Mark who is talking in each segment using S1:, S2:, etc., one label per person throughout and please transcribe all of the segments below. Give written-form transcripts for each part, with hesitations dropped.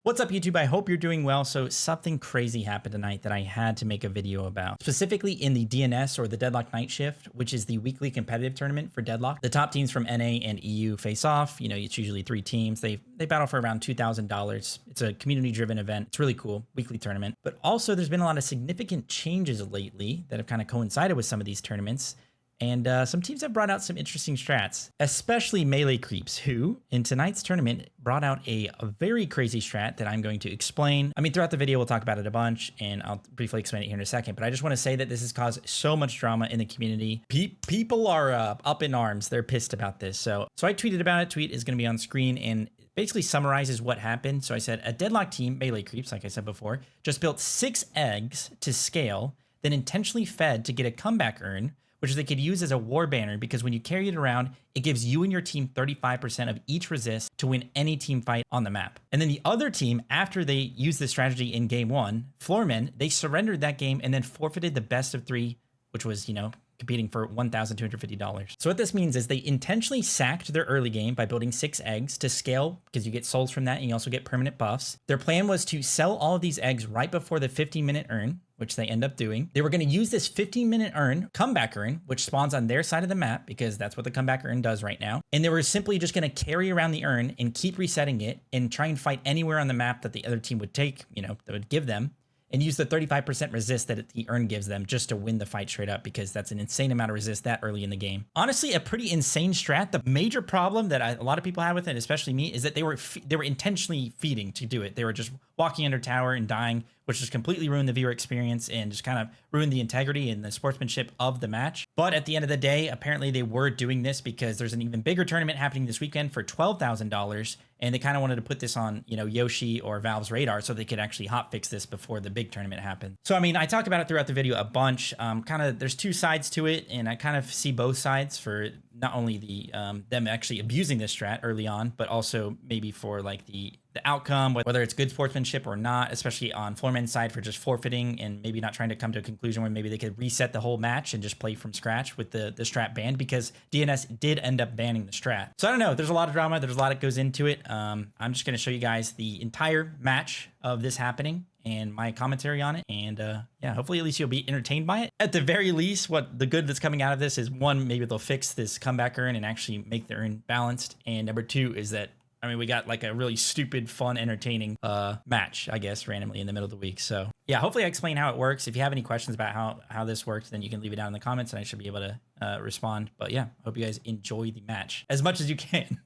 S1: What's up, YouTube? I hope you're doing well. So something crazy happened tonight that I had to make a video about. Specifically in the DNS, or the Deadlock Night Shift, which is the weekly competitive tournament for Deadlock. The top teams from NA and EU face off. You know, it's usually 3 teams. They battle for around $2,000. It's a community-driven event. It's really cool, weekly tournament. But also there's been a lot of significant changes lately that have kind of coincided with some of these tournaments. And some teams have brought out some interesting strats, especially Melee Creeps, who in tonight's tournament brought out a very crazy strat that I'm going to explain. I mean, throughout the video, we'll talk about it a bunch, and I'll briefly explain it here in a second. But I just want to say that this has caused so much drama in the community. People are up in arms. They're pissed about this. So I tweeted about it. Tweet is going to be on screen and basically summarizes what happened. So I said, a Deadlock team, Melee Creeps, like I said before, just built 6 eggs to scale, then intentionally fed to get a comeback urn, which they could use as a war banner, because when you carry it around, it gives you and your team 35% of each resist to win any team fight on the map. And then the other team, after they used this strategy in game 1, Floormen, they surrendered that game and then forfeited the best of 3, which was, you know, competing for $1,250. So what this means is they intentionally sacked their early game by building 6 eggs to scale, because you get souls from that and you also get permanent buffs. Their plan was to sell all of these eggs right before the 15-minute urn, which they end up doing. They were going to use this 15-minute urn, comeback urn, which spawns on their side of the map, because that's what the comeback urn does right now. And they were simply just going to carry around the urn and keep resetting it and try and fight anywhere on the map that the other team would take, you know, that would give them, and use the 35% resist that the urn gives them just to win the fight straight up, because that's an insane amount of resist that early in the game. Honestly, a pretty insane strat. The major problem that a lot of people had with it, especially me, is that they were intentionally feeding to do it. They were just walking under tower and dying, which just completely ruined the viewer experience and just kind of ruined the integrity and the sportsmanship of the match. But at the end of the day, apparently they were doing this because there's an even bigger tournament happening this weekend for $12,000, and they kind of wanted to put this on, you know, Yoshi or Valve's radar so they could actually hotfix this before the big tournament happened. So, I mean, I talked about it throughout the video a bunch. There's 2 sides to it, and I kind of see both sides for not only the them actually abusing this strat early on, but also maybe for like the outcome, whether it's good sportsmanship or not, especially on Floormen's side for just forfeiting and maybe not trying to come to a conclusion where maybe they could reset the whole match and just play from scratch with the strat banned, because DNS did end up banning the strat. So I don't know, there's a lot of drama, there's a lot that goes into it. I'm just going to show you guys the entire match of this happening and my commentary on it, and yeah, hopefully at least you'll be entertained by it. At the very least, what the good that's coming out of this is, 1, maybe they'll fix this comeback urn and actually make the urn balanced, and number 2 is that, I mean, we got like a really stupid, fun, entertaining match, I guess, randomly in the middle of the week. So yeah, hopefully I explain how it works. If you have any questions about how this works, then you can leave it down in the comments and I should be able to respond. But yeah, hope you guys enjoy the match as much as you can.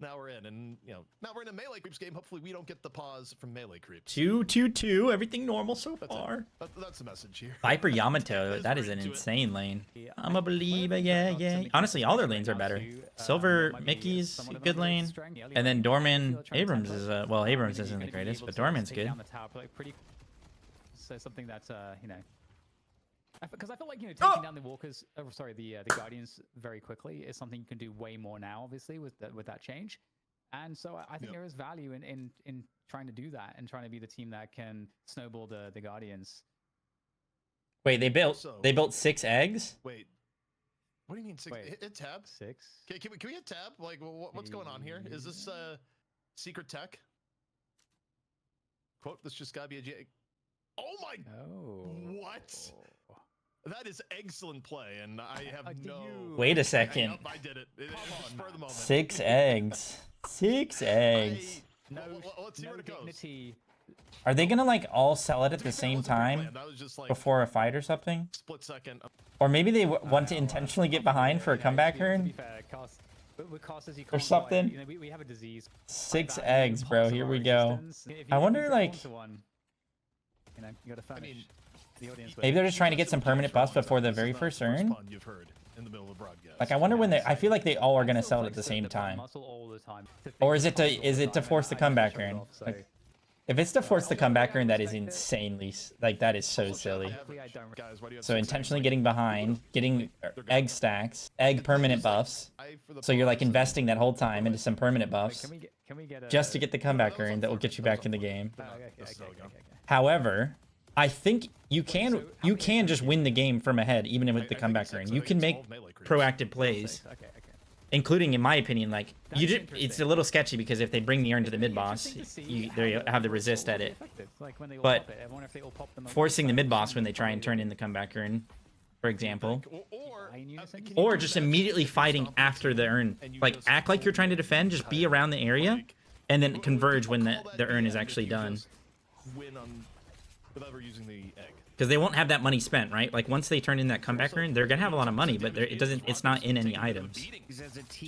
S2: Now we're in, and you know, now we're in a Melee Creeps game. Hopefully we don't get the pause from Melee Creeps.
S1: 2-2-2, everything normal so far.
S2: That's the message here.
S1: Viper Yamato, that is an insane lane. I'm a believer, yeah. Honestly, all their lanes are better. Silver Mickey's a good lane, and then Dorman Abrams is well, Abrams isn't the greatest, but Dorman's good.
S3: So something that's you know, because I feel like, you know, taking down the walkers, the guardians very quickly is something you can do way more now, obviously, with that change. And so I think there is value in trying to do that and trying to be the team that can snowball the guardians.
S1: Wait, they built 6 eggs?
S2: Wait, what do you mean 6? Hit tab.
S3: 6.
S2: Can we hit tab? Like, what's going on here? Is this secret tech? Quote, this just gotta be a J. Oh my! Oh. What? Oh. That is excellent play, and I have no.
S1: Wait a second.
S2: I did it. For the moment.
S1: 6 eggs. 6 eggs.
S2: Let's see where it goes.
S1: Are they gonna like all sell it at the same time before a fight or something?
S2: Split second.
S1: Or maybe they want to intentionally get behind for a comeback turn or something.
S3: You know, we have a disease.
S1: 6 eggs, bro. Here we go. I wonder, like,
S3: you know, you gotta finish the audience.
S1: Maybe they're just trying to get some permanent buffs before the very first urn. Like, I wonder when they. I feel like they all are gonna sell it at the same time. Or is it to force the comeback urn? Like, if it's to force the comeback urn, that is insanely, like, that is so silly. So intentionally getting behind, getting egg stacks, egg permanent buffs. So you're like investing that whole time into some permanent buffs just to get the comeback urn that will get you back in the game. However, I think you can just win the game from ahead even with the comeback urn. You can make proactive plays including in my opinion, like
S3: That's
S1: it's a
S3: interesting.
S1: little sketchy because if they bring the urn to the
S3: It'd be
S1: mid boss,
S3: interesting to see
S1: they
S3: how
S1: have the
S3: first
S1: resist
S3: all
S1: at
S3: will be
S1: it.
S3: effective. Like when they all
S1: But
S3: pop it, I wonder if they all pop them at
S1: Forcing the
S3: once,
S1: mid boss
S3: and
S1: when they try and turn
S3: probably
S1: in the comeback urn, for example,
S3: Line unison?
S2: can you
S1: or
S2: do
S1: just
S2: that
S1: immediately
S2: if you're
S1: fighting
S2: stomping a
S1: after
S2: team
S1: the urn.
S2: and you
S1: Like
S2: just
S1: act like you're trying to
S2: hold
S1: defend, just be
S2: tight?
S1: around the area,
S2: Like,
S1: and then
S2: Well,
S1: converge when
S2: people call
S1: the
S2: that
S1: urn is
S2: egg
S1: actually
S2: if you
S1: done.
S2: just win on without ever using the egg.
S1: Because they won't have that money spent, right? Like once they turn in that comeback urn, they're gonna have a lot of money, but it doesn't. It's not in any items.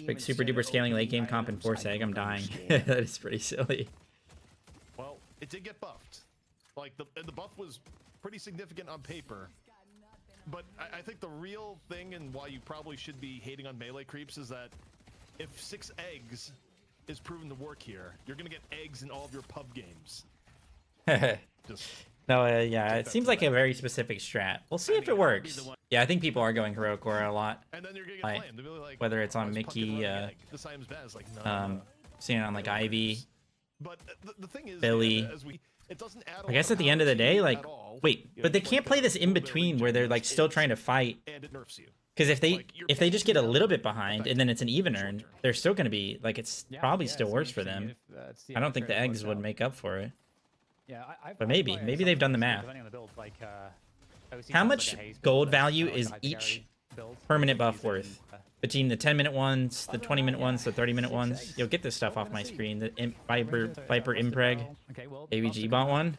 S1: Like super duper scaling late game comp and force egg. I'm dying. That is pretty silly.
S2: Well, it did get buffed. Like the buff was pretty significant on paper. But I think the real thing and why you probably should be hating on melee creeps is that if 6 eggs is proven to work here, you're gonna get eggs in all of your pub games. Just
S1: No, yeah, it seems like a very specific strat. We'll see if it works. Yeah, I think people are going heroic aura a lot.
S2: and then you're gonna get
S1: Like,
S2: flamed. They'll be like,
S1: whether it's on
S2: "Why is Pumpkin
S1: Mickey,
S2: running egg? This item's bad." It's like, no.
S1: Seeing it on like Ivy.
S2: But the thing is,
S1: Billy.
S2: it doesn't add.
S1: I guess at the end of the day, like, wait, but they can't play this in between where they're like still trying to fight.
S2: and it nerfs you.
S1: Because if they just get a little bit behind and then it's an even earn, they're still gonna be like it's probably still worse for them. I don't think the eggs would make up for it.
S3: Yeah,
S1: But maybe they've done the math.
S3: Depending on the build, like,
S1: How much gold value is each permanent buff worth? Between the 10-minute ones, the 20-minute ones, the 30-minute ones. You'll get this stuff off my screen. The Viper Impreg. AVG bought one.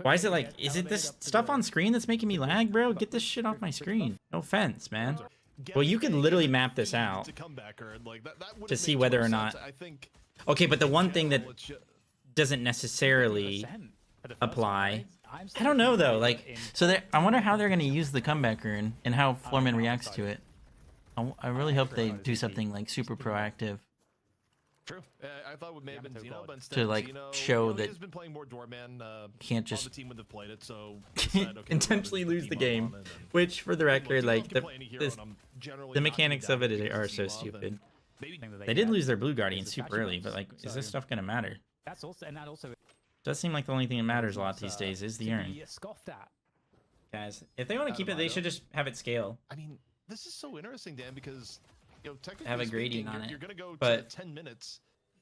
S1: Why is it like, is it this stuff on screen that's making me lag, bro? Get this shit off my screen. No offense, man. Well, you can literally map this out to see whether or not. Okay, but the one thing that doesn't necessarily apply. I don't know though. Like, so I wonder how they're gonna use the comeback rune and how Florman reacts to it. I really hope they do something like super proactive.
S2: True. I thought it may have been Zeno, but instead
S1: To like
S2: Zeno,
S1: show that
S2: he's been playing more Doorman.
S1: can't just
S2: the team would have played it, so decided, okay,
S1: intentionally lose the game. Which, for the record, like the mechanics of it are so stupid. They did lose their blue guardian super early, but like, is this stuff gonna matter?
S3: That's also, and that also
S1: Does seem like the only thing that matters a lot these days is the urn.
S3: scoffed at.
S1: Guys, if they want to keep it, they should just have it scale.
S2: I mean, this is so interesting, Dan, because technically
S1: Have a
S2: speaking,
S1: gradient on it.
S2: You're gonna go
S1: But
S2: to 10 minutes.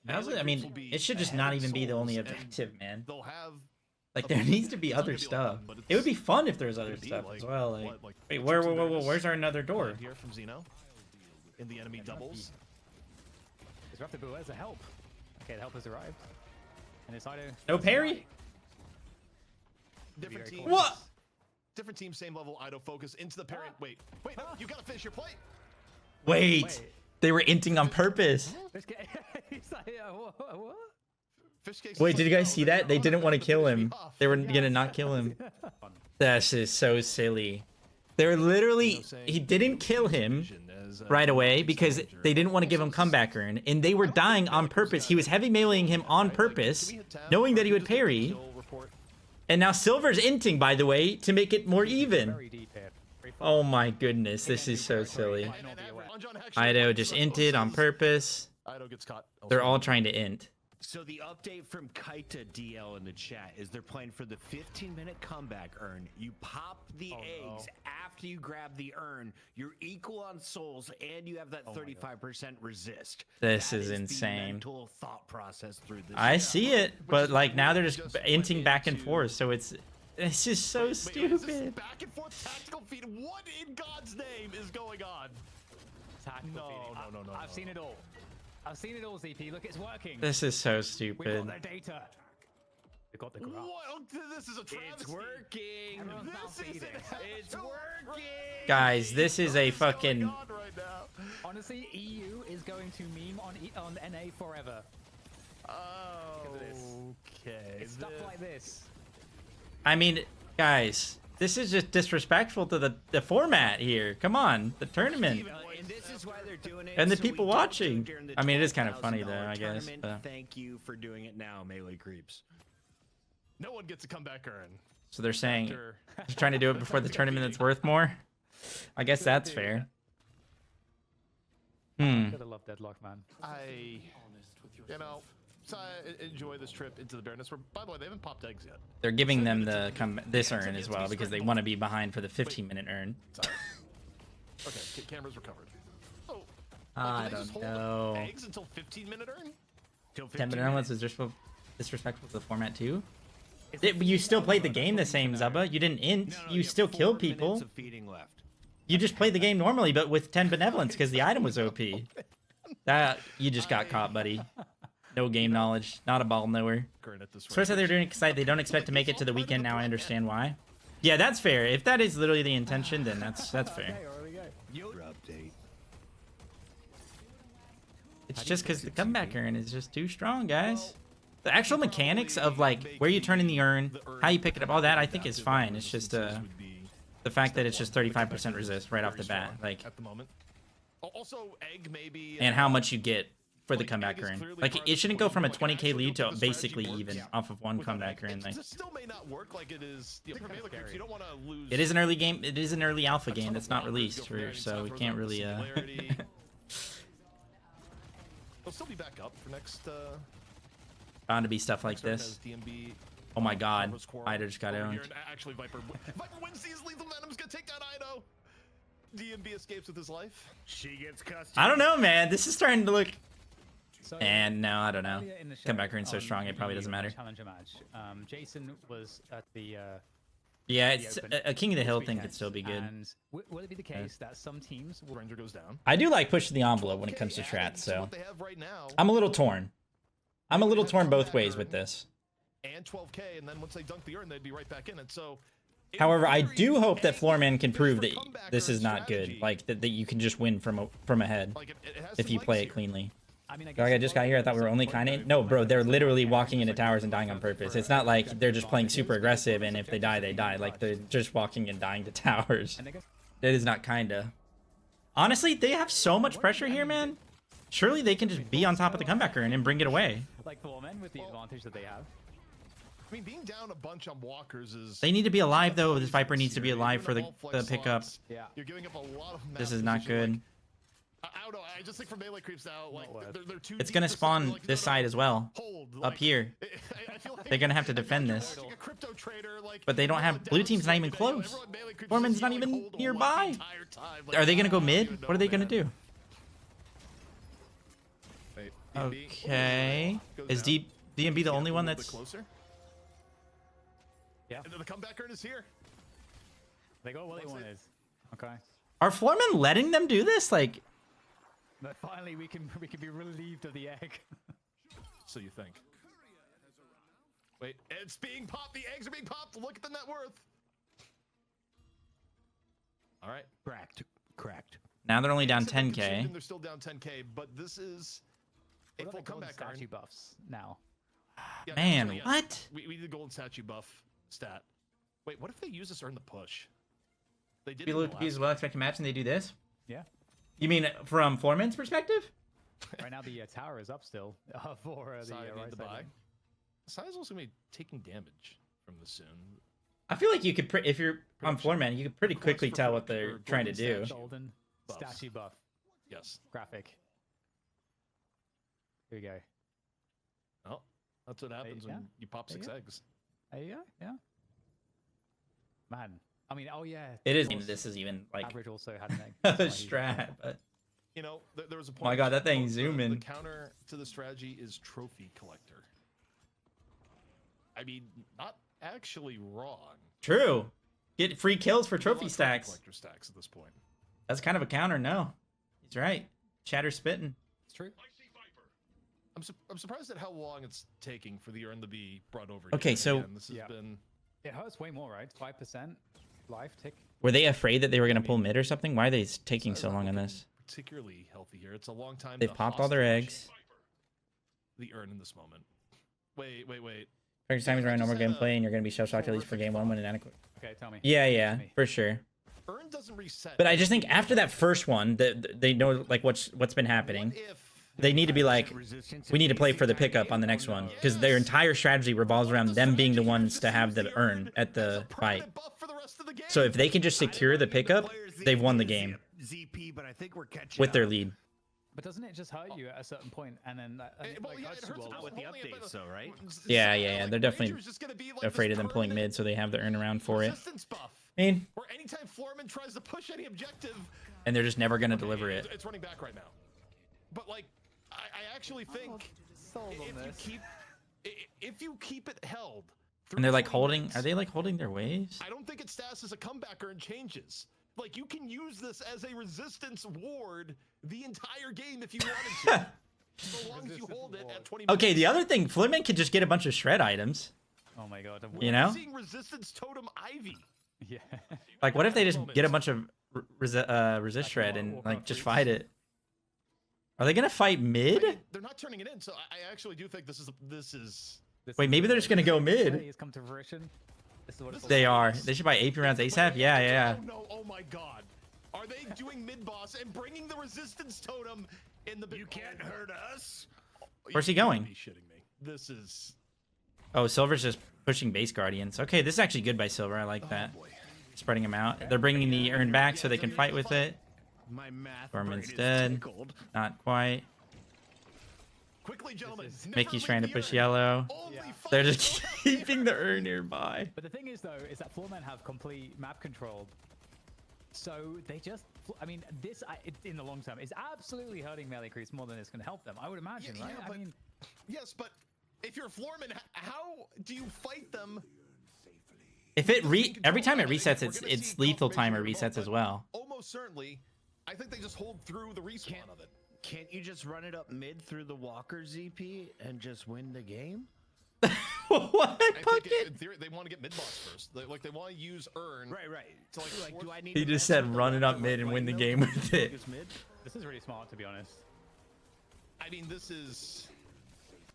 S1: I mean, it should just not even be the only objective, man.
S2: They'll have
S1: Like, there needs to be other stuff. It would be fun if there's other stuff as well. Like, wait, where's our another door?
S2: Here from Zeno in the enemy doubles.
S3: Disruptive, but where's the help? Okay, the help has arrived. And it's either
S1: No parry?
S2: Different teams.
S1: What?
S2: Different teams, same level. Ido focus into the parent. Wait, no, you gotta finish your play.
S1: Wait, they were inting on purpose.
S3: He's like, what?
S1: Wait, did you guys see that? They didn't want to kill him. They were gonna not kill him. That is so silly. They're literally, he didn't kill him right away because they didn't want to give him comeback urn, and they were dying on purpose. He was heavy meleeing him on purpose, knowing that he would parry. And now Silver's inting, by the way, to make it more even. Oh my goodness, this is so silly. Ido just inted on purpose. They're all trying to int.
S4: So the update from Kaita DL in the chat is they're playing for the 15-minute comeback urn. You pop the eggs after you grab the urn. You're equal on souls, and you have that 35% resist.
S1: This is insane.
S4: The mental thought process through this.
S1: I see it, but like now they're just inting back and forth, so it's just so stupid.
S2: Back and forth tactical feed. What in God's name is going on? No.
S3: I've seen it all. I've seen it all, ZP. Look, it's working.
S1: This is so
S3: We
S1: stupid.
S3: got their data. We got the graph.
S2: What? This is a travesty.
S4: It's working.
S3: Everyone's
S2: This is
S4: It's working.
S1: Guys, this is a fucking...
S2: right now.
S3: Honestly, EU is going to meme on NA forever.
S2: Okay.
S3: It's stuff like this.
S1: I mean, guys, this is just disrespectful to the format here. Come on, the tournament.
S4: And this is why they're doing it.
S1: And the
S4: so we
S1: people
S4: don't do it
S1: watching.
S4: during the
S1: I mean, it is kind of funny, though,
S4: $12,000
S1: I guess,
S4: tournament.
S1: but-
S4: Thank you for doing it now, melee creeps.
S2: No one gets a comeback urn.
S1: So they're saying
S2: After-
S1: they're trying to do it before the tournament that's worth more. I guess that's fair.
S3: Gotta love Deadlock, man.
S2: So I enjoy this trip into the darkness. Where, by the way, they haven't popped eggs yet.
S1: They're giving them this urn as well because they want to be behind for the 15-minute urn.
S2: Sorry. Okay, cameras recovered. Oh,
S1: I
S2: do they just
S1: don't
S2: hold
S1: know.
S2: Eggs until 15-minute urn?
S4: Till
S1: 10 minute was disrespectful to the format too.
S4: Is it
S1: You still
S4: 15
S1: played the
S4: left?
S1: game the same, Zubba. You didn't int.
S4: No, no,
S1: You still
S4: 4
S1: killed
S4: minutes
S1: people.
S4: of feeding left.
S1: You just played the game normally, but with 10 benevolence because the item was OP. That you just got caught, buddy. No game knowledge. Not a ball knower.
S2: At this
S1: Source said they're doing excited. They don't expect to make it to the weekend. Now I understand why. Yeah, that's fair. If that is literally the intention, then that's fair.
S4: Your update.
S1: It's just because the comeback urn is just too strong, guys. The actual mechanics of like where you turn in the urn, how you pick it up, all that I think is fine. It's just the fact that it's just 35% resist right off the bat, like,
S2: at the moment. Also, egg maybe.
S1: and how much you get for the comeback urn. Like it shouldn't go from a 20k lead to basically even off of one comeback urn. Like
S2: It still may not work like it is. You know, for melee creeps, you don't want to lose.
S1: it is an early game. It is an early alpha game that's not released, so we can't really.
S2: They'll still be back up for next.
S1: Bound to be stuff like this.
S2: DMB.
S1: Oh my God, Ido just got
S2: over
S1: owned.
S2: here, and actually, Viper wins these. Lethal Venom's gonna take down Ido. DMB escapes with his life.
S4: She gets custody.
S1: I don't know, man. This is starting to look.
S3: So,
S1: And no, I don't know.
S3: earlier in the show,
S1: Comeback urn's so
S3: on
S1: strong, it probably
S3: the
S1: doesn't matter.
S3: Challenger match, Jason was at the.
S1: Yeah, it's
S3: Open
S1: a King of the
S3: this
S1: Hill thing
S3: weekend,
S1: could still be good.
S3: And will it be the case that some teams will
S2: Ranger goes down.
S1: I do like pushing the envelope when it comes to Strat,
S2: Adding
S1: so
S2: what they have right now,
S1: I'm a little torn. I'm a little torn both ways with this.
S2: and 12k, and then once they dunk the urn, they'd be right back in it. So, in
S1: However, I
S2: theory,
S1: do hope that
S2: egg
S1: Floorman can
S2: is
S1: prove
S2: for
S1: that
S2: comeback
S1: this
S2: or
S1: is not good.
S2: strategy.
S1: Like that you can just win from ahead
S2: Like, it has
S1: if
S2: some
S1: you play
S2: legs
S1: it
S2: here.
S1: cleanly.
S3: I mean, I
S1: Dog, I just got here. I thought we were only kind of. No, bro, they're literally walking into towers and dying on purpose. It's not like they're just playing super aggressive and if they die, they die. Like they're just walking and dying to towers.
S3: And they go-
S1: It is not kinda. Honestly, they have so much pressure here, man. Surely they can just be on top of the comeback urn and bring it away.
S3: like Foreman with the advantage that they have.
S2: I mean, being down a bunch on walkers is.
S1: They need to be alive though. This Viper needs to be
S2: You're
S1: alive for
S2: giving
S1: the
S2: up all flex
S1: pickup.
S2: slots.
S3: Yeah.
S2: You're giving up a lot of.
S1: This
S2: map
S1: is not
S2: position,
S1: good.
S2: like, I don't know. I just think for melee creeps now, like
S3: worth.
S2: they're too.
S1: It's
S2: deep
S1: gonna
S2: to say,
S1: spawn
S2: like,
S1: this
S2: no, no,
S1: side as well.
S2: Hold
S1: Up
S2: like,
S1: here.
S2: I feel like
S1: They're gonna have to defend
S2: you're
S1: this.
S2: watching a crypto trader, like,
S1: But they don't have. Blue team's not even close. Foreman's not even nearby. Are they gonna go mid? What are they gonna do? Okay. Is DMB the only one that's?
S2: closer?
S3: Yeah.
S2: And the comeback urn is here.
S3: They got what they
S2: What's
S3: wanted. Okay.
S1: Are Floormen letting them do this? Like,
S3: But finally, we can be relieved of the egg.
S2: So you think? Wait, it's being popped. The eggs are being popped. Look at the net worth. All right.
S4: Cracked.
S1: now they're only down
S2: Eggs have been
S1: 10k.
S2: consumed and they're still down 10k, but this is a
S3: What
S2: full
S3: about the golden
S2: comeback urn.
S3: statue buffs now?
S2: Yeah,
S1: Man,
S2: actually, yes.
S1: what?
S2: We need the golden statue buff stat. Wait, what if they use this to earn the push? They did.
S1: Be a little confused. Well expected match, and they do this.
S3: Yeah.
S1: You mean from Floorman's perspective?
S3: Right now the tower is up still for the
S2: Sai
S3: right
S2: need to
S3: side
S2: buy.
S3: lane.
S2: Sai's also gonna be taking damage from this soon.
S1: I feel like you could, if you're on Floorman, you could pretty
S2: Request
S1: quickly
S2: for
S1: tell what
S2: product-
S1: they're
S2: or
S1: trying to
S2: golden
S1: do.
S2: statue.
S3: Golden
S2: Buffs.
S3: statue buff
S2: Yes.
S3: graphic. Here we go.
S2: Oh, that's what happens
S3: yeah.
S2: when you pop
S3: There you
S2: 6
S3: go.
S2: eggs.
S3: There you go. Yeah. Man, I mean, oh yeah.
S1: It is.
S3: of course,
S1: This is even like
S3: average also had an egg.
S1: a
S3: That's why he's-
S1: strat, but
S2: You know, there was a point.
S1: my God, that thing's
S2: the
S1: zooming.
S2: counter to the strategy is trophy collector. I mean, not actually wrong.
S1: true. Get free kills for
S2: There's a lot
S1: trophy
S2: of
S1: stacks.
S2: collector stacks at this point.
S1: That's kind of a counter. No, he's right. Chatter spitting.
S3: It's true.
S2: I'm surprised at how long it's taking for the urn to be brought over.
S1: Okay,
S2: again.
S1: so-
S2: Again, this has
S3: Yeah.
S2: been.
S3: It hurts way more, right? 5% life tick.
S1: Were they afraid that they were gonna pull mid or something? Why are they taking so long on this?
S2: Particularly healthy here. It's a long time.
S1: They've
S2: to
S1: popped all their
S2: hostage
S1: eggs.
S2: The urn in this moment. Wait.
S1: First time is running no more
S2: Just had a
S1: gameplay, and you're gonna be shell shocked at least for
S2: horrific
S1: game one
S2: thought.
S1: when inadequate.
S3: Okay, tell me.
S1: Yeah,
S3: me.
S1: for sure.
S2: Urn doesn't reset.
S1: But I just think after that first one, they know like what's been happening.
S2: What if
S1: They need to be like,
S4: Resistance
S1: we need to play
S4: basic
S1: for the
S4: kind of
S1: pickup on the
S4: game,
S1: next
S4: or
S1: one
S4: no?
S1: because their entire strategy revolves around them being the ones to have the
S2: Just
S1: urn at the
S2: as a
S1: fight.
S2: permanent buff for the rest of the game?
S1: So if they can just
S4: I didn't
S1: secure
S4: know
S1: the
S4: you could
S1: pickup,
S4: players
S1: they've won the
S4: ZP,
S1: game
S4: ZP, but I think we're catching
S1: with their
S4: up.
S1: lead.
S3: But doesn't it just hurt you at a certain point and then
S2: Well, yeah, it
S3: hurts you
S2: hurts
S3: well?
S2: them
S4: with the
S2: holding it by
S4: updates, though, right?
S1: Yeah. They're definitely
S2: Ranger's just gonna be like
S1: afraid
S2: this
S1: of them pulling
S2: permanent
S1: mid, so they have the urn around for it.
S2: resistance buff.
S1: I mean,
S2: Where anytime Floorman tries to push any objective,
S1: and they're just never gonna deliver it.
S2: it's running back right now. But like, I actually think
S3: Sold on this.
S2: if you keep it held,
S1: And they're like
S2: 20
S1: holding.
S2: minutes,
S1: Are they like holding their waves?
S2: I don't think its status as a comebacker and changes. Like, you can use this as a resistance ward the entire game if you wanted to. So long as you hold it at 20 minutes.
S1: Okay, the other thing, Fluorman could just get a bunch of shred items.
S3: Oh my god.
S1: You know?
S2: Seeing resistance totem Ivy.
S3: Yeah.
S1: Like, what if they just get a bunch of resist shred and
S3: walk
S1: like
S3: off
S1: just
S3: freeze.
S1: fight it? Are they gonna fight
S2: I
S1: mid?
S2: mean, they're not turning it in, so I actually do think this is
S3: This
S1: Wait,
S3: is
S1: maybe
S3: the
S1: they're just gonna go mid.
S3: play has come to fruition. This is what it's all
S1: They
S3: about.
S1: are. They should buy AP rounds ASAP. Yeah, yeah.
S2: Oh no! Oh my God! Are they doing mid boss and bringing the resistance totem in the?
S4: You can't hurt us.
S1: Where's he
S2: You gotta
S1: going?
S2: be shitting me. This is.
S1: Oh, Silver's just pushing base guardians. Okay, this is actually good by Silver. I like that.
S2: Boy.
S1: Spreading them out. They're bringing the urn back so they can fight with it.
S4: My math
S1: Foreman's
S4: brain is
S1: dead.
S4: tickled.
S1: Not quite.
S2: Quickly, gentlemen. never
S1: Mickey's
S2: leave
S1: trying to
S2: the
S1: push
S2: urn.
S1: yellow.
S2: Only
S3: Yeah.
S2: fight
S1: They're just
S2: around
S1: keeping the urn nearby.
S3: But the thing is, though, is that Floormen have complete map control. So they just, I mean, this in the long term is absolutely hurting melee creeps more than it's going to help them. I would imagine,
S2: Yeah,
S3: right?
S2: yeah,
S3: I
S2: but-
S3: mean,
S2: Yes, but if you're Floorman, how do you fight them?
S1: If it every time it
S2: I think
S1: resets,
S2: we're
S1: it's
S2: gonna
S1: its
S2: see
S1: lethal
S2: confirmation
S1: timer
S2: here,
S1: resets
S2: but
S1: as well.
S2: Almost certainly, I think they just hold through the respawn of it.
S4: Can't you just run it up mid through the Walker ZP and just win the game?
S1: What?
S2: I think
S1: Bucket?
S2: in theory they want to get mid boss first. They want to use urn.
S4: Right.
S2: To like,
S4: Like,
S2: force-
S4: do I need?
S1: He
S4: to
S1: just
S4: mess
S1: said
S4: with the
S1: run it
S4: left
S1: up
S4: or
S1: mid and
S4: right
S1: win the
S4: lane,
S1: game
S4: though?
S1: with it.
S4: Focus mid?
S3: this is really smart, to be honest.
S2: I mean, this is.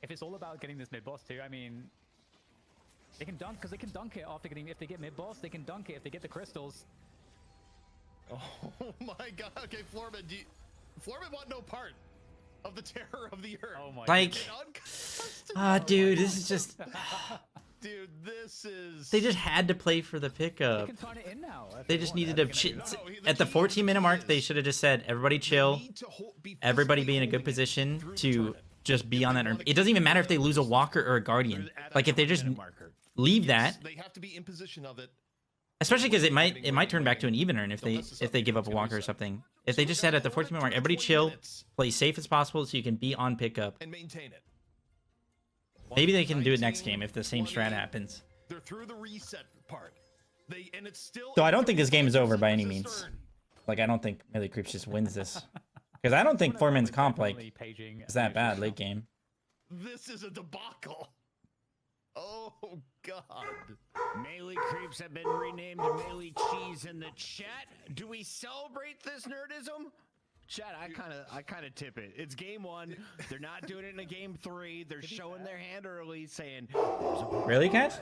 S3: If it's all about getting this mid boss too, I mean, they can dunk because they can dunk it after getting. If they get mid boss, they can dunk it if they get the crystals.
S2: Oh my God. Okay, Floorman, Floorman want no part of the terror of the urn.
S3: Oh my.
S1: Like,
S2: Uncontested.
S1: dude, this is just.
S2: Dude, this is.
S1: They just had to play for the
S3: They
S1: pickup.
S3: can turn it in now. if
S1: They just
S3: want.
S1: needed
S3: They're
S1: to.
S3: gonna do
S1: Ch-
S3: that.
S2: No, the
S1: at the
S2: key
S1: 14-minute mark,
S2: is
S1: they should have just said, "Everybody chill.
S2: Need to be
S1: Everybody be in a
S2: physically
S1: good
S2: holding it
S1: position
S2: through the
S1: to
S2: tournament.
S1: just be on that urn." It doesn't even matter if they lose a walker or a guardian. Like if they just
S4: Marker.
S1: leave that,
S2: They have to be in position of it.
S1: especially because it might turn back to an even urn if they give up a walker or something. If they just said at the 14-minute mark, everybody chill, play safe as possible so you can be on pickup.
S2: And maintain it.
S1: Maybe they can do it next game if the same strat
S2: 20,
S1: happens.
S2: They're through the reset part. And it's still.
S1: So I don't think this game is over by any
S2: 35%
S1: means.
S2: resist urn.
S1: Like I don't think Melee Creeps just wins this because I don't think Foreman's comp like
S3: Definitely paging
S1: is that bad
S3: neutral.
S1: late game.
S2: This is a debacle. Oh God.
S4: Melee creeps have been renamed Melee Cheese in the chat. Do we celebrate this nerdism? Chat, I kind of tip it. It's game 1. They're not doing it in a game 3. They're showing their hand early, saying, "There's a
S1: Really, Cat?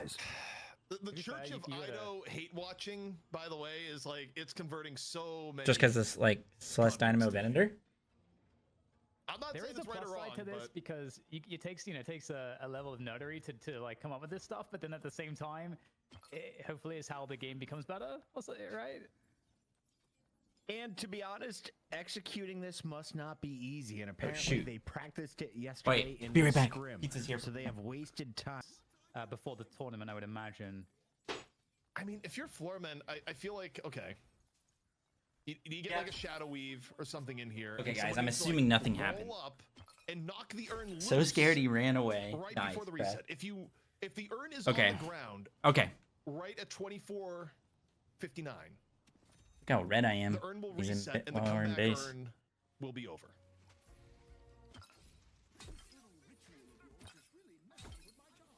S2: The
S3: be
S2: Church
S3: fair,
S2: of
S3: you gotta-
S2: Ido hate watching, by the way, is like it's converting so many.
S1: Just because this like Celeste Dynamo Venator?
S2: I'm not
S3: There
S2: saying
S3: is a
S2: it's right
S3: plus
S2: or wrong,
S3: side to this
S2: but
S3: because it takes a level of nerdery to like come up with this stuff, but then at the same time, hopefully it's how the game becomes better. Also, right?
S4: And to be honest, executing this must not be easy. And apparently
S1: shoot.
S4: they practiced it yesterday
S1: Wait,
S4: in
S1: be
S4: the
S1: right back.
S4: scrim.
S1: Pizza's here.
S4: So they have wasted time.
S3: Before the tournament, I would imagine.
S2: I mean, if you're Floorman, I feel like okay. You get like a shadow weave or something in here.
S1: Okay,
S2: and
S1: guys,
S2: someone
S1: I'm
S2: needs to,
S1: assuming nothing
S2: roll
S1: happened.
S2: Up and knock the urn
S1: So
S2: loose
S1: scared he ran away.
S2: right
S1: Nice.
S2: before the
S1: Brad.
S2: reset. If the urn is
S1: Okay.
S2: on the ground
S1: Okay.
S2: right at 24:59,
S1: Look how red I am.
S2: the urn will
S1: He's in
S2: reset and the
S1: while we're in
S2: comeback
S1: base.
S2: urn will be over.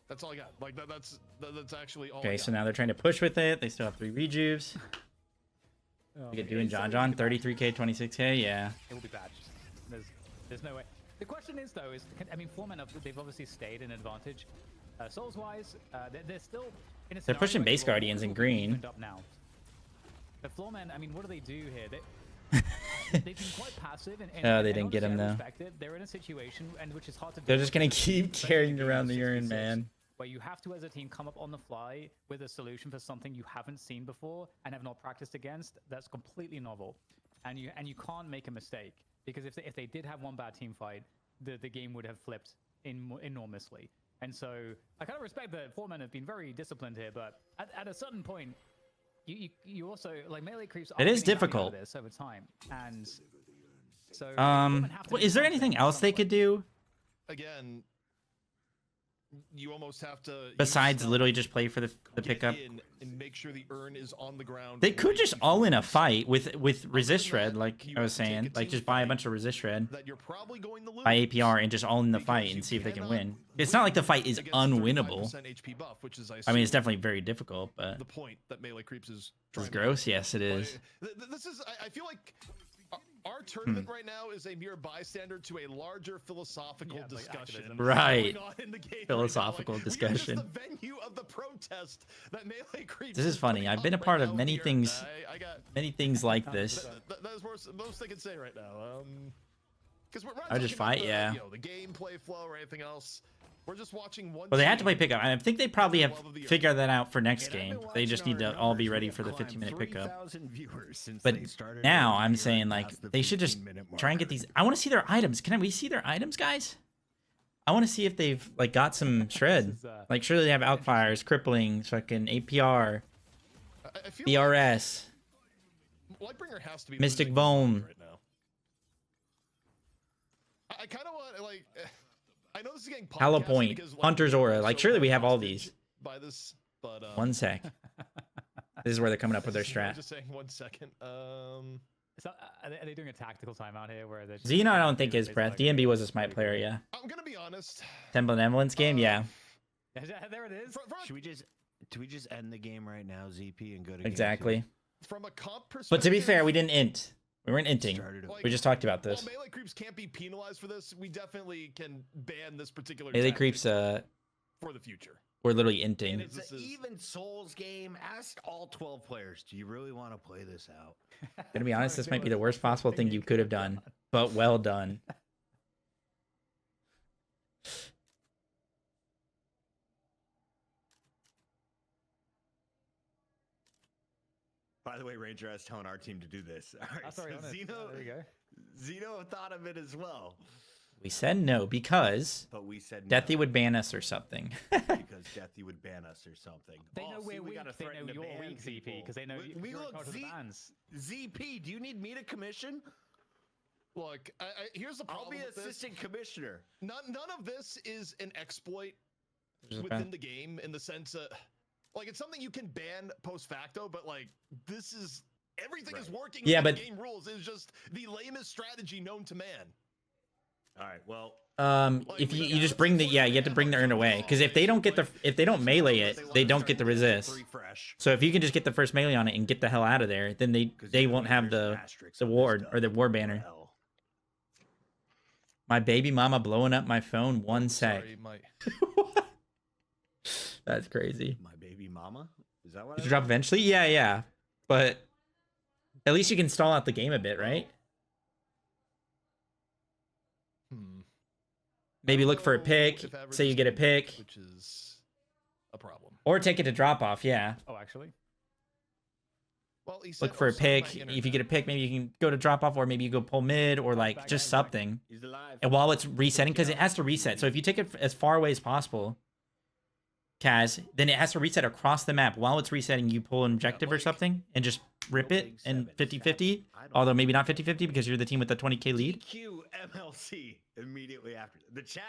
S2: That's all I got. Like that's actually all. I
S1: Okay,
S2: got.
S1: so now they're trying to push with it. They still have 3 rejuves.
S3: Oh,
S1: We get doing John 33k, 26k. Yeah.
S3: It will be bad. There's no way. The question is though, I mean, Foreman they've obviously stayed in advantage. Souls wise, they're still in a
S1: They're pushing
S3: scenario where
S1: base
S3: the roles
S1: guardians in
S3: will be
S1: green.
S3: evened Up now. The Floormen, I mean, what do they do here? They've been quite passive. And
S1: Oh, they
S3: and
S1: didn't get
S3: honestly,
S1: him,
S3: I
S1: though.
S3: respect it. They're in a situation and which is hard to.
S1: They're
S3: do
S1: just gonna
S3: especially
S1: keep carrying
S3: in
S1: around the
S3: 66,
S1: urn, man.
S3: Where you have to, as a team, come up on the fly with a solution for something you haven't seen before and have not practiced against. That's completely novel, and you can't make a mistake because if they did have one bad team fight, the game would have flipped enormously. And so I kind of respect that Foremen have been very disciplined here, but at a certain point, you also like melee creeps.
S1: It
S3: are
S1: is
S3: getting value out of
S1: difficult.
S3: this over time, and So
S1: Well, is there anything else they could do
S2: Again, you almost have to use
S1: besides
S2: stealth,
S1: literally just play for the
S2: get
S1: pickup?
S2: in and make sure the urn is on the ground.
S1: They
S2: before
S1: could
S2: you
S1: just
S2: can
S1: all in a
S2: focus.
S1: fight with resist
S2: than
S1: shred,
S2: that,
S1: like
S2: you
S1: I was
S2: have to take
S1: saying,
S2: a
S1: like
S2: team
S1: just buy a
S2: fight
S1: bunch of resist shred,
S2: that you're probably going to lose.
S1: buy APR, and just all in the
S2: because
S1: fight
S2: you
S1: and see if they can
S2: cannot
S1: win. It's not like the fight is
S2: against a 35%
S1: unwinnable.
S2: HP buff, which is,
S1: I mean, it's
S2: assume,
S1: definitely very difficult, but
S2: the point that melee creeps is
S1: it's
S2: trying to
S1: gross.
S2: make.
S1: Yes, it
S2: But
S1: is.
S2: this is, I feel like our tournament right now is a mere bystander to a larger philosophical
S3: like
S2: discussion.
S3: activism.
S1: Right.
S2: Going on in the game
S1: Philosophical
S2: right now. Like,
S1: discussion.
S2: We are just the venue of the protest that melee creeps.
S1: This is funny.
S2: putting
S1: I've been a
S2: on
S1: part
S2: right
S1: of
S2: now
S1: many
S2: here.
S1: things,
S2: I got
S1: many things like this.
S2: that is most I can say right now. Because we're not
S1: I would just
S2: talking about
S1: fight,
S2: the,
S1: yeah.
S2: you know, the gameplay flow or anything else. We're just watching one.
S1: Well, they had to play
S2: team
S1: pickup. I think they probably have figured that out for next
S4: And I've
S1: game.
S4: been
S1: They just
S4: watching
S1: need
S4: our
S1: to all be
S4: numbers.
S1: ready
S4: We
S1: for the
S4: have climbed
S1: 15-minute pickup.
S4: 3,000 viewers since
S1: But
S4: they started
S1: now
S4: our
S1: I'm
S4: year
S1: saying
S4: and
S1: like
S4: passed the
S1: they should just
S4: 15-minute
S1: try and get
S4: mark.
S1: these. I want to see their items. Can we see their items, guys? I want to see if they've like got some shred.
S3: is,
S1: Like surely they have outfires, crippling, fucking APR,
S2: I feel
S1: BRS.
S2: like Lightbringer has to be
S1: Mystic
S2: losing
S1: Bone.
S2: right now. I kind of want like. I know this is getting
S1: Hala
S2: podcasted
S1: Point,
S2: because, like,
S1: Hunter's
S2: we're
S1: Aura. Like
S2: so
S1: surely we have all
S2: hostage
S1: these.
S2: by this, but
S1: One sec. This is where they're coming up with their
S2: I was
S1: strat.
S2: just saying 1 second.
S3: So, are they doing a tactical timeout here where they're just
S1: Xeno, I don't think
S3: basically
S1: is breath.
S3: like-
S1: DMB was a smite player, yeah.
S2: I'm gonna be honest.
S1: Temple Benevolence game, yeah.
S3: Yeah, there it is.
S4: Should we just do we just end the game right now, ZP, and go to game
S1: Exactly.
S2: From a comp perspective.
S1: But to be fair, we didn't int. We weren't
S4: two?
S1: inting.
S4: Started a-
S2: Like,
S1: We just talked about this.
S2: While melee creeps can't be penalized for this, we definitely can ban this particular.
S1: Melee
S2: tactic
S1: creeps,
S2: for the future.
S1: we're literally
S4: And
S1: inting.
S4: it's
S2: This
S4: an
S2: is-
S4: even Souls game. Ask all 12 players. Do you really want to play this out?
S1: Gonna be honest, this might be the worst possible thing you could have done, but well done.
S4: By the way, Ranger, I was telling our team to do this. All right,
S3: That's already on it.
S4: Xeno,
S3: There you go.
S4: Xeno thought of it as well,
S1: We said no because
S4: but we said
S1: Deathy
S4: no,
S1: would ban us or something.
S4: because Deathy would ban us or something.
S3: They
S4: Oh,
S3: know
S4: see,
S3: we're
S4: we
S3: weak.
S4: gotta
S3: They know
S4: threaten to
S3: you're
S4: ban
S3: weak, ZP,
S4: people.
S3: because they know
S4: We
S3: you're in
S4: look,
S3: charge of the
S4: Z-
S3: bans.
S4: ZP, do you need me to commission?
S2: Look, here's the
S4: I'll
S2: problem
S4: be
S2: with this.
S4: assistant commissioner.
S2: None of this is an exploit
S1: There's a
S2: within
S1: ban.
S2: the game in the sense like it's something you can ban post facto, but like this is everything is working.
S1: Yeah,
S2: within
S1: but-
S2: the game rules is just the lamest strategy known to man.
S4: All right, well,
S1: If you just bring the you have to bring the urn away because if they don't melee it, they don't get the resist.
S4: 3 fresh.
S1: So if you can just get the first melee on it and get the hell out of there, then
S4: 'Cause
S1: they
S4: you know
S1: won't have
S4: there's an
S1: the
S4: asterisk on this
S1: ward
S4: stuff.
S1: or the war banner.
S4: Hell.
S1: My baby mama blowing up my phone. One sec.
S2: Sorry, my
S1: That's crazy.
S4: My baby mama? Is that what
S1: Did
S4: I
S1: you drop
S4: read?
S1: eventually? Yeah. But at least you can stall out the game a bit, right? Maybe look for a
S2: know
S1: pick.
S2: if average
S1: Say you
S2: is
S1: get a
S2: gonna be,
S1: pick,
S2: which is a problem.
S1: or take it to drop off. Yeah.
S3: Oh, actually,
S2: Well, he said,
S1: Look for a
S2: something
S1: pick.
S2: about
S1: If you get a
S2: internet.
S1: pick, maybe you can go to drop off, or maybe you go pull mid, or like
S3: back,
S1: just
S3: back.
S1: something.
S4: He's alive.
S1: And while it's resetting, because it has to reset. So if you take it as far away as possible, Kaz, then it has to reset across the map. While it's resetting, you pull an objective or
S2: like-
S1: something and just rip it
S4: Big
S1: and
S4: seven.
S1: 50-50.
S4: I don't
S1: Although maybe not 50-50 because you're the team with the 20k lead.
S4: DQ MLC immediately after. The chat,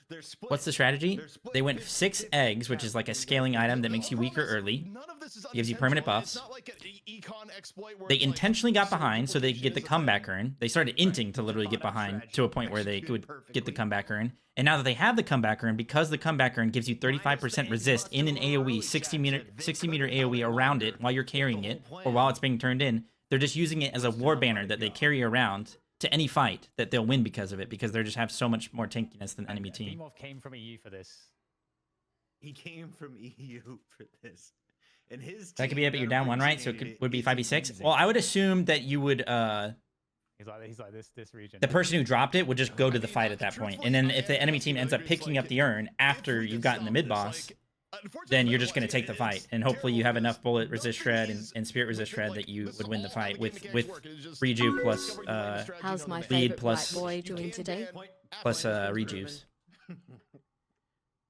S4: they're split.
S1: What's the strategy?
S4: They're split
S1: They went
S4: 50-50
S1: 6 eggs, which is like a scaling item that makes you weaker early.
S2: None of this is
S1: Gives you permanent
S2: unintentional.
S1: buffs.
S2: It's not like an econ exploit where
S1: They
S2: it's like
S1: intentionally got
S2: super
S1: behind so they could get the
S2: duplication is a
S1: comeback
S2: thing.
S1: urn. They started inting to literally get behind to a point where they could get the comeback urn. And now that they have the comeback urn, because the comeback urn gives you 35% resist in an AoE, 60 meter AoE around it while you're carrying it, or while it's being turned in, they're just using it as a war banner that they carry around to any fight that they'll win because of it, because they just have so much more tankiness than enemy team.
S3: Beamov came from EU for this.
S4: He came from EU for this. And his
S1: That could
S4: team
S1: be it, but you're down
S4: never
S1: one, right? So it
S4: originated
S1: would be
S4: in
S1: 5v6.
S4: Easy.
S1: Well, I would assume that you would
S3: He's like this region.
S1: the person who dropped it would just go to the fight at that point. And then if the enemy team ends up picking up the urn after you've gotten the mid boss, then you're just going to take the fight. And hopefully you have enough bullet resist shred and spirit resist shred that you would win the fight with rejuve plus
S5: How's my
S1: Lead
S5: favorite
S1: plus-
S5: black boy doing today?
S1: plus rejuves.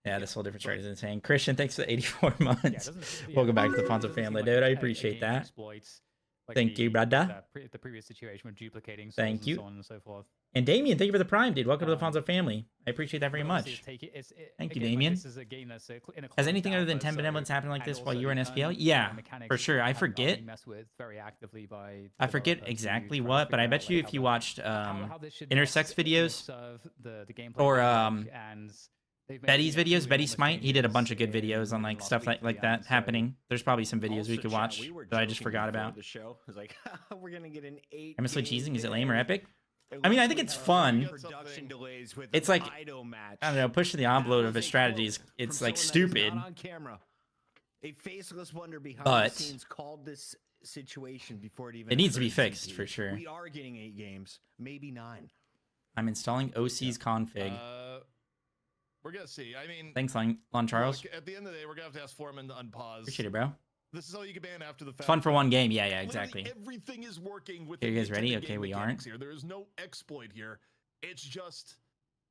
S1: Yeah, this whole different strategy is insane. Christian, thanks for the 84
S3: Yeah, it
S1: months.
S3: doesn't- yeah,
S1: Welcome back to the
S3: it
S1: Fonzo
S3: doesn't seem
S1: family,
S3: like
S1: dude. I
S3: a
S1: appreciate
S3: game
S1: that.
S3: exploits. Like
S1: Thank you, brother.
S3: The previous situation with duplicating souls
S1: Thank
S3: and
S1: you.
S3: so on and so forth.
S1: And Damien, thank you for the prime, dude. Welcome to the Fonzo family. I appreciate that very
S3: But obviously
S1: much. Thank you,
S3: again, like,
S1: Damien.
S3: this is a game that's in a
S1: Has
S3: closed
S1: anything other than
S3: alpha,
S1: 10
S3: so-
S1: benevolence happened like
S3: and
S1: this while
S3: also
S1: you were in
S3: the
S1: SPL?
S3: earn,
S1: Yeah,
S3: mechanics
S1: for sure. I
S3: are
S1: forget.
S3: being messed with very actively by
S1: I forget
S3: developers
S1: exactly
S3: to try to
S1: what, but I
S3: figure
S1: bet
S3: out,
S1: you
S3: like,
S1: if
S3: how
S1: you
S3: the-
S1: watched
S3: how this should
S1: Intersex
S3: best, you know,
S1: videos
S3: serve the gameplay
S1: or
S3: framework, and they've made,
S1: Betty's
S3: you know,
S1: videos,
S3: two
S1: Betty
S3: enormous
S1: Smite, he did a
S3: changes
S1: bunch of good
S3: in
S1: videos on
S3: the
S1: like
S3: last
S1: stuff
S3: week,
S1: like
S3: yeah,
S1: that
S3: so-
S1: happening. There's probably some videos we
S4: Also,
S1: could
S4: chat,
S1: watch
S4: we were
S1: that I just
S4: joking
S1: forgot
S4: before
S1: about.
S4: the show. I was like, we're gonna get an 8.
S1: Am I still cheesing? Is it lame or
S4: game.
S1: epic?
S4: It
S1: I mean, I
S4: looks
S1: think
S4: like
S1: it's
S4: a
S1: fun.
S4: Production delays with
S1: It's
S4: an
S1: like,
S4: idol match.
S1: I don't know, push to the envelope of his strategies. It's like stupid.
S4: On camera. A faceless wonder behind
S1: But-
S4: the scenes called this situation before it even.
S1: It needs to be
S4: occurred in
S1: fixed,
S4: CT.
S1: for sure.
S4: We are getting 8 games, maybe 9.
S1: I'm installing OC's config.
S2: We're gonna see. I mean,
S1: Thanks, Lon Charles.
S2: look, at the end of the day, we're gonna have to ask Foreman to unpause.
S1: Appreciate it, bro.
S2: This is how you can ban after the fact.
S1: Fun for one game. Yeah, yeah,
S2: Literally
S1: exactly.
S2: Everything is working with.
S1: Okay, you
S2: the
S1: guys ready?
S2: intended
S1: Okay,
S2: game
S1: we
S2: mechanics
S1: aren't.
S2: Here, there is no exploit here. It's just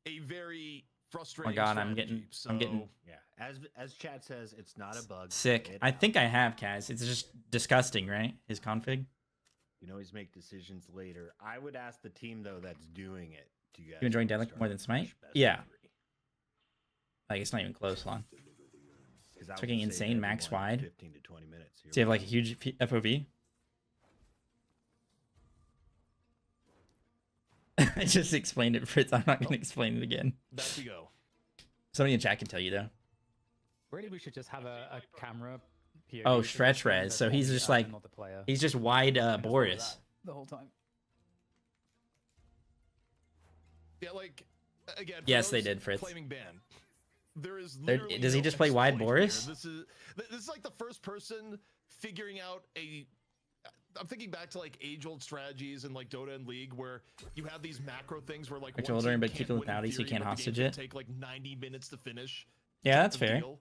S2: a very
S1: Oh
S2: frustrating.
S1: my god, I'm
S2: strategy.
S1: getting
S4: Yeah, as Chad says, it's not a bug.
S1: sick.
S4: It
S1: I think I have, Kaz. It's just disgusting, right? His config.
S4: You can always make decisions later. I would ask the team though that's doing it. Do you guys
S1: You enjoying
S4: wanna
S1: Deadlick
S4: start
S1: more than
S4: with
S1: Smite?
S4: best
S1: Yeah.
S4: of 3?
S1: Like, it's not even close, Lon.
S4: 'Cause that
S1: It's
S4: will
S1: fucking
S4: save
S1: insane, max
S4: everyone
S1: wide.
S4: 15 to 20 minutes. Here
S1: Does he have
S4: we
S1: like a
S4: go.
S1: huge FOV? I just explained it, Fritz. I'm not going to explain it again.
S2: back we go.
S1: Somebody in chat can tell you, though.
S3: Really, we should just have a camera. POV
S1: Oh,
S3: for this
S1: stretch
S3: game
S1: res.
S3: that's
S1: So he's
S3: only
S1: just
S3: us
S1: like,
S3: and not the player.
S1: he's just wide
S3: And just follow
S1: Boris.
S3: that the whole time.
S2: Yeah, like again. for
S1: Yes, they
S2: those
S1: did, Fritz.
S2: Claiming ban. There is
S1: There-
S2: literally
S1: does he
S2: no
S1: just play wide
S2: exploit
S1: Boris?
S2: here. This is like the first person figuring out a. I'm thinking back to like age-old strategies in like Dota and League where you have these macro things where like
S1: Which
S2: one
S1: older,
S2: team
S1: but
S2: can't
S1: keep it
S2: win
S1: without
S2: in
S1: it, so you
S2: theory,
S1: can't
S2: but the
S1: hostage
S2: game
S1: it.
S2: can take like 90 minutes to finish.
S1: Yeah,
S2: type
S1: that's
S2: of
S1: fair.
S2: deal.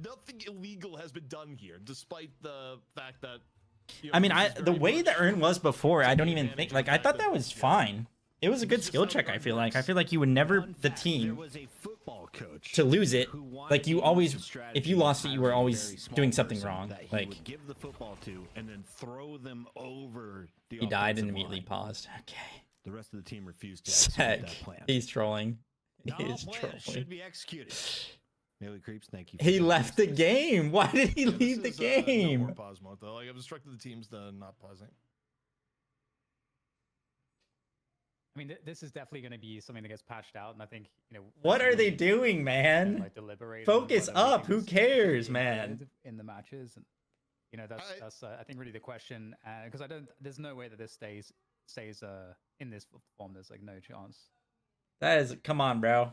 S2: Nothing illegal has been done here, despite the fact that. You
S1: I mean,
S2: this is
S1: the
S2: very
S1: way the
S2: much
S1: urn was before, I don't
S2: taking
S1: even
S2: advantage
S1: think,
S2: of
S1: like,
S2: the
S1: I
S2: fact
S1: thought that was
S2: yeah,
S1: fine. It was a good
S2: This is
S1: skill
S2: just
S1: check,
S2: how
S1: I
S2: it
S1: feel like. I
S2: works.
S1: feel like you would never,
S4: Fun
S1: the
S4: fact, there
S1: team,
S4: was a football coach
S1: to lose it,
S4: who wanted
S1: like,
S4: to
S1: you
S4: use
S1: always,
S4: the
S1: if
S4: strategy
S1: you lost it,
S4: of
S1: you were
S4: hiring a
S1: always
S4: very small
S1: doing something
S4: person
S1: wrong.
S4: that he
S1: Like,
S4: would give the football to and then throw them over the
S1: he died and
S4: offensive
S1: immediately
S4: line.
S1: paused. Okay.
S4: The rest of the team refused to execute
S1: Sick.
S4: that plan.
S1: He's trolling.
S4: Not
S1: He
S4: all
S1: is
S4: plans should
S1: trolling.
S4: be executed. Melee creeps, thank you.
S1: He
S4: joining
S1: left
S4: us.
S1: the game. Why did he
S2: Yeah, this
S1: leave the
S2: is, no
S1: game?
S2: more pause mode though. Like I've instructed the teams to not pausing.
S3: I mean, this is definitely going to be something that gets patched out, and I think
S1: What are they
S3: really,
S1: doing, man?
S3: like, deliberate
S1: Focus
S3: on what
S1: up. Who
S3: everything's
S1: cares,
S3: should be
S1: man?
S3: included in the matches, and that's I think really the question, because there's no way that this stays in this form. There's like no chance.
S1: That is, come on, bro.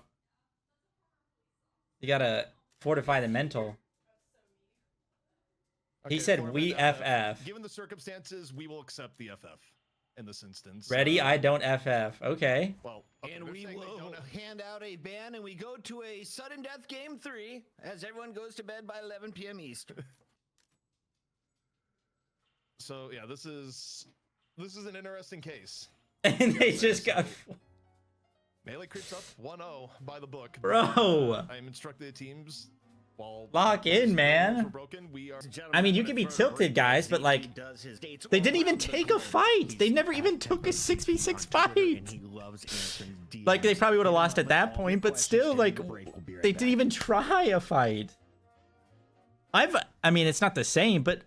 S1: You gotta fortify the mental. He said,
S2: Foreman,
S1: "We FF."
S2: Given the circumstances, we will accept the FF in this instance.
S1: Ready? I don't FF. Okay.
S2: Well, okay,
S4: And
S2: they're
S4: we
S2: saying they
S4: will
S2: don't-
S4: hand out a ban, and we go to a sudden death game 3 as everyone goes to bed by 11 p.m. Eastern.
S2: So yeah, this is an interesting case.
S1: And they just got,
S2: Melee creeps up 1-0 by the book.
S1: bro.
S2: I am instructing the teams. While
S1: Lock in,
S2: those
S1: man.
S2: rules were broken, we are.
S1: I mean, you can be tilted, guys, but like, they didn't even take a fight. They never even took a 6v6 fight. Like, they probably would have lost at that point, but still, like, they didn't even try a fight. I mean, it's not the same, but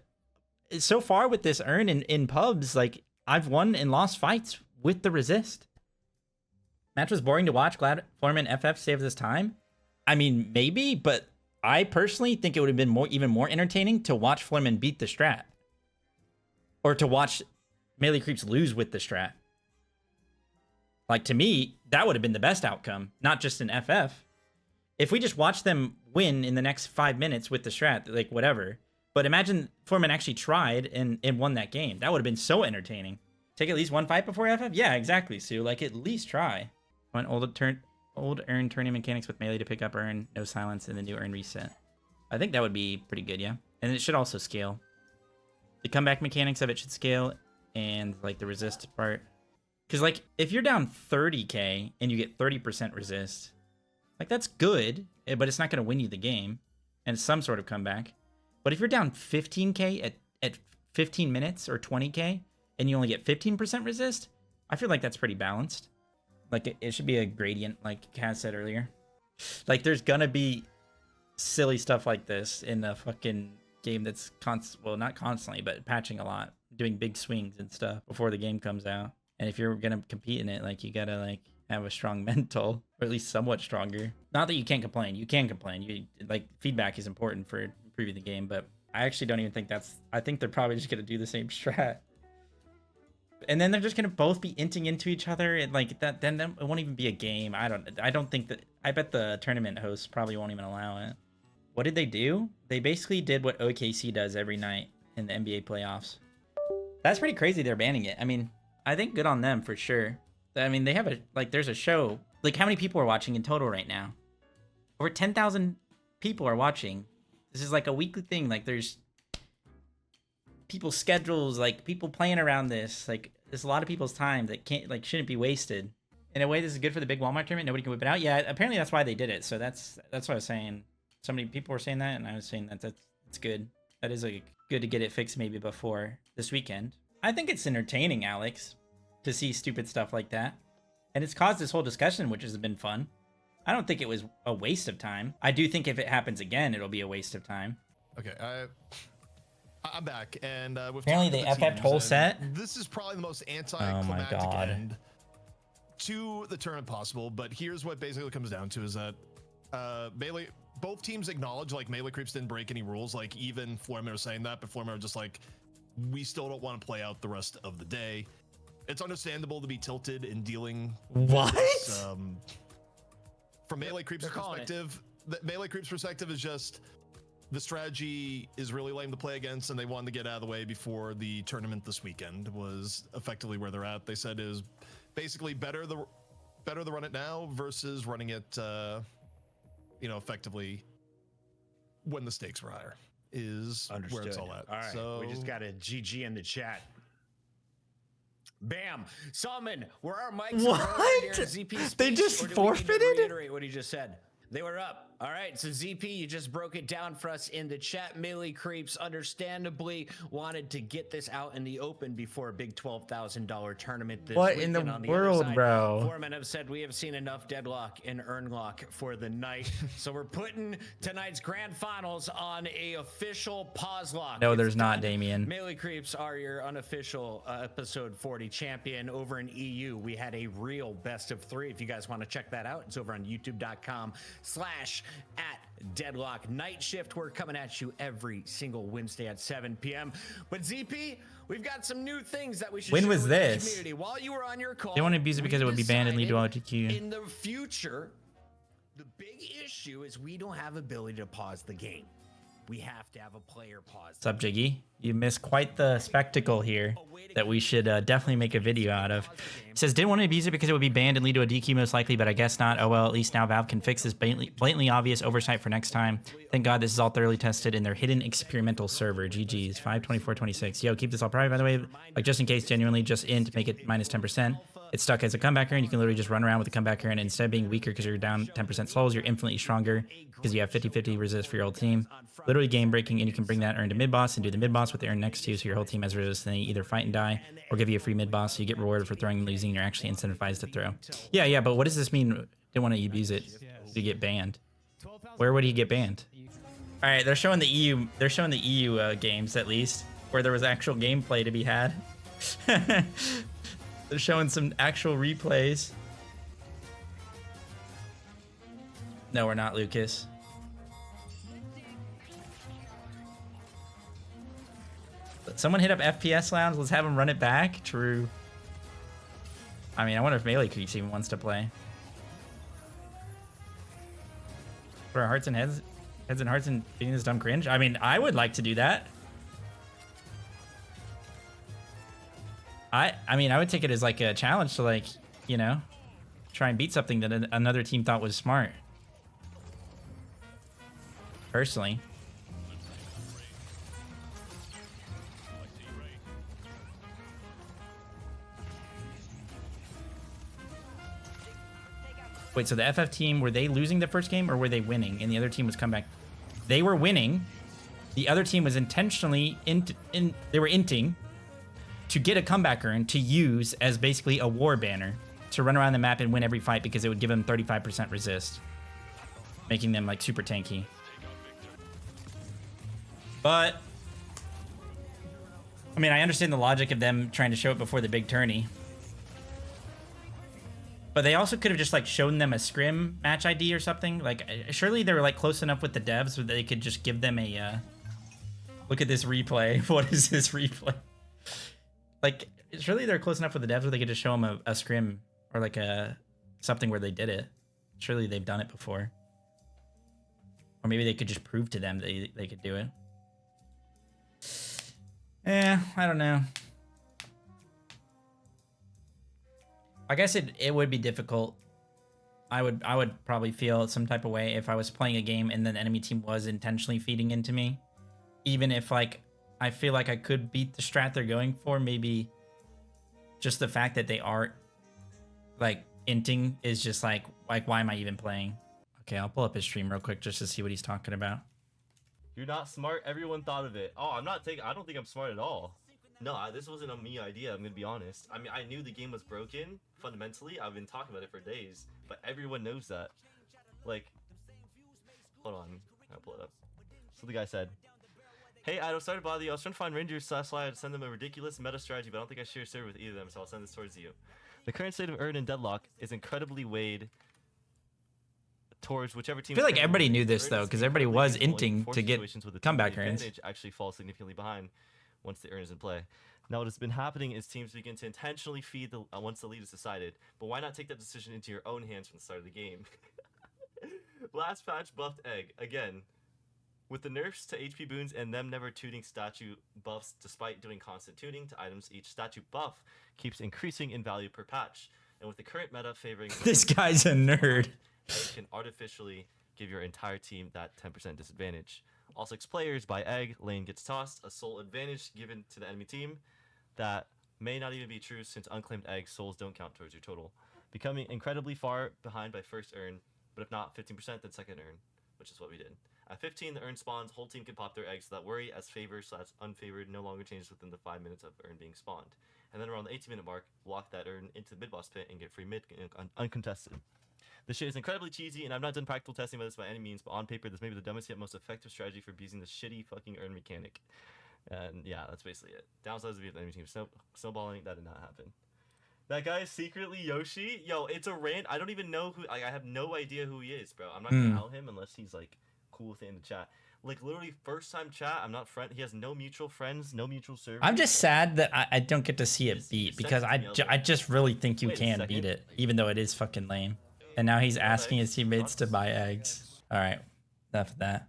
S1: so far with this urn in pubs, like, I've won and lost fights with the resist. Match was boring to watch. Glad Foreman FF saves his time. I mean, maybe, but I personally think it would have been even more entertaining to watch Foreman beat the strat. Or to watch Melee Creeps lose with the strat. Like, to me, that would have been the best outcome, not just an FF. If we just watch them win in the next 5 minutes with the strat, like, whatever. But imagine Foreman actually tried and won that game. That would have been so entertaining. Take at least one fight before FF? Yeah, exactly, Sue. Like, at least try. Went old urn turning mechanics with melee to pick up urn, no silence, and the new urn reset. I think that would be pretty good, yeah. And it should also scale. The comeback mechanics of it should scale, and like the resist part. Because like, if you're down 30k and you get 30% resist, like that's good, but it's not going to win you the game. And it's some sort of comeback. But if you're down 15k at 15 minutes or 20k and you only get 15% resist, I feel like that's pretty balanced. Like it should be a gradient, like Kaz said earlier. Like there's gonna be silly stuff like this in a fucking game that's well, not constantly, but patching a lot, doing big swings and stuff before the game comes out. And if you're gonna compete in it, like you gotta like have a strong mental, or at least somewhat stronger. Not that you can't complain. You can complain. You like feedback is important for improving the game, but I actually don't even think I think they're probably just gonna do the same strat. And then they're just gonna both be inting into each other, and like that. Then it won't even be a game. I don't think that. I bet the tournament hosts probably won't even allow it. What did they do? They basically did what OKC does every night in the NBA playoffs. That's pretty crazy. They're banning it. I mean, I think good on them for sure. I mean, they have there's a show. Like, how many people are watching in total right now? Over 10,000 people are watching. This is like a weekly thing. Like, there's people's schedules, like people playing around this. Like, there's a lot of people's time that shouldn't be wasted. In a way, this is good for the big Walmart tournament. Nobody can whip it out. Yeah, apparently that's why they did it. So that's what I was saying. So many people were saying that, and I was saying that's good. That is like good to get it fixed maybe before this weekend. I think it's entertaining, Alex, to see stupid stuff like that. And it's caused this whole discussion, which has been fun. I don't think it was a waste of time. I do think if it happens again, it'll be a waste of time.
S2: Okay, I'm back, and
S1: apparently they FF'd whole set.
S2: This is probably the most anticlimactic end to the tournament possible. But here's what basically comes down to is that Melee, both teams acknowledge like Melee Creeps didn't break any rules. Like even Flormer was saying that, but Flormer was just like, we still don't want to play out the rest of the day. It's understandable to be tilted in dealing with this, from Melee Creeps' perspective. The Melee Creeps' perspective is just the strategy is really lame to play against, and they wanted to get out of the way before the tournament this weekend was effectively where they're at. They said is basically better to run it now versus running it, effectively when the stakes were higher is where it's all at.
S4: All right,
S2: so
S4: we just got a GG in the chat. Bam! Salmon, were our mics
S1: what?
S4: ZP
S1: They just forfeited?
S4: Reiterate what he just said. They were up. All right, so ZP, you just broke it down for us in the chat. Melee Creeps understandably wanted to get this out in the open before a big $12,000 tournament this
S1: what in the world, bro?
S4: Foremen have said we have seen enough deadlock and earnlock for the night, so we're putting tonight's grand finals on a official pause lock.
S1: No, there's not, Damien.
S4: Melee Creeps are your unofficial episode 40 champion over in EU. We had a real best of 3. If you guys want to check that out, it's over on youtube.com/@Deadlock Night Shift. We're coming at you every single Wednesday at 7 p.m. But ZP, we've got some new things that we should
S1: when was
S4: share with
S1: this
S4: the community. While you were on your call,
S1: they want to abuse it because it would be banned and lead to OTQ.
S4: In the future, the big issue is we don't have ability to pause the game. We have to have a player pause.
S1: What's up, Jiggy? You missed quite the spectacle here that we should definitely make a video out of. It says, didn't want to abuse it because it would be banned and lead to a DQ most likely, but I guess not. Oh well, at least now Valve can fix this blatantly obvious oversight for next time. Thank God this is all thoroughly tested in their hidden experimental server. GG's 52426. Yo, keep this all private, by the way. Like, just in case, genuinely, just in to make it minus 10%. It's stuck as a comebacker, and you can literally just run around with the comebacker, and instead of being weaker because you're down 10% souls, you're infinitely stronger because you have 50-50 resist for your whole team. Literally game breaking, and you can bring that earn to mid boss and do the mid boss with the earn next to you, so your whole team has resist, and they either fight and die or give you a free mid boss, so you get rewarded for throwing and losing. You're actually incentivized to throw. Yeah, but what does this mean? Didn't want to abuse it to get banned. Where would he get banned? All right, they're showing the EU. They're showing the EU games at least, where there was actual gameplay to be had. They're showing some actual replays. No, we're not, Lucas. Someone hit up FPS Lounge. Let's have them run it back. True. I mean, I wonder if Melee Creeps even wants to play. For our hearts and heads and hearts and beating this dumb cringe. I mean, I would like to do that. I mean, I would take it as like a challenge to, like, you know, try and beat something that another team thought was smart. Personally. Wait, so the FF team, were they losing the first game or were they winning? And the other team was comeback. They were winning. the other team was intentionally they were inting to get a comeback urn to use as basically a war banner to run around the map and win every fight because it would give them 35% resist, making them like super tanky. But I mean, I understand the logic of them trying to show it before the big tourney. But they also could have just like shown them a scrim match ID or something. Like, surely they were like close enough with the devs so they could just give them a look at this replay. What is this replay? Like, surely they're close enough with the devs where they could just show them a scrim or like a something where they did it. Surely they've done it before. Or maybe they could just prove to them they could do it. I don't know. I guess it would be difficult. I would probably feel some type of way if I was playing a game and then the enemy team was intentionally feeding into me. Even if like I feel like I could beat the strat they're going for, maybe just the fact that they are like inting is just like why am I even playing? Okay, I'll pull up his stream real quick just to see what he's talking about.
S5: You're not smart. Everyone thought of it. Oh, I don't think I'm smart at all. No, this wasn't a me idea. I'm gonna be honest. I mean, I knew the game was broken fundamentally. I've been talking about it for days, but everyone knows that. Like, hold on, I'll pull it up. So the guy said, "Hey, I don't start to bother you. I was trying to find Rangers / send them a ridiculous meta strategy, but I don't think I share a server with either of them, so I'll send this towards you. The current state of Urn and Deadlock is incredibly weighed towards whichever team."
S1: I feel like everybody knew this though, because everybody was inting to get comeback urns.
S5: Actually falls significantly behind once the urn is in play. Now, what has been happening is teams begin to intentionally feed once the lead is decided. But why not take that decision into your own hands from the start of the game? Last patch buffed Egg again. With the nerfs to HP boons and them never tuning statue buffs despite doing constant tuning to items, each statue buff keeps increasing in value per patch. And with the current meta favoring
S1: this guy's a nerd.
S5: Egg can artificially give your entire team that 10% disadvantage. All 6 players by Egg, lane gets tossed, a soul advantage given to the enemy team that may not even be true since unclaimed Egg souls don't count towards your total. Becoming incredibly far behind by first urn, but if not 15% then second urn, which is what we did. At 15, the urn spawns, whole team can pop their eggs, so that worry as favored / unfavored no longer changes within the 5 minutes of urn being spawned. And then around the 18-minute mark, walk that urn into the mid-boss pit and get free mid uncontested. This shit is incredibly cheesy, and I've not done practical testing about this by any means, but on paper, this may be the dumbest yet most effective strategy for abusing the shitty fucking urn mechanic. And yeah, that's basically it. Downsides of the enemy team snowballing, that did not happen. That guy is secretly Yoshi? Yo, it's a rant. I don't even know who, I have no idea who he is, bro. I'm not gonna out him unless he's like cool with it in the chat. Like literally first time chat, I'm not friend. He has no mutual friends, no mutual servers.
S1: I'm just sad that I don't get to see it beat because I just really think you can beat it, even though it is fucking lame. And now he's asking his teammates to buy eggs. All right, enough of that.